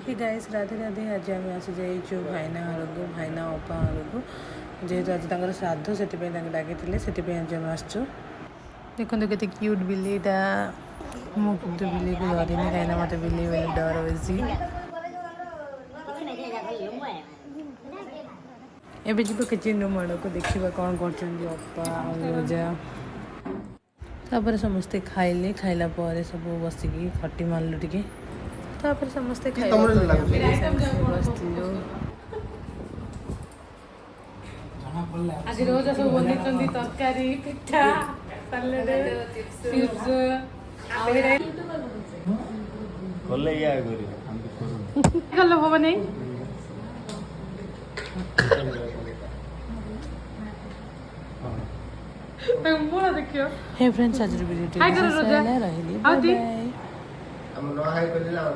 कि गाइस राधे राधे। आज आम आसी जाइए भाईना घर को, भाईना अपा घर को, जेहेतु आज तक श्राद्ध से डाकी से आज आम आसचु। देखो के क्यूट बिल्लीटा मुझे बिल्ली को धरनी कहीं मत बिल्ली बोले डर बेसी। एबे जी किचन रूम आड़ को देखा कौन कर तापर समस्ते खाइले, खाइला पर सब बसिकी खटी मारलु टिके, तापर समस्ते आज रोज सब बनी तरकारी पिठा सैलेड चिप्स कोले या करी कल हो बने मोला देखियो। हे फ्रेंड्स आज वीडियो हाय करो रोजा रहिली बाय बाय। हम नो हाय करिला और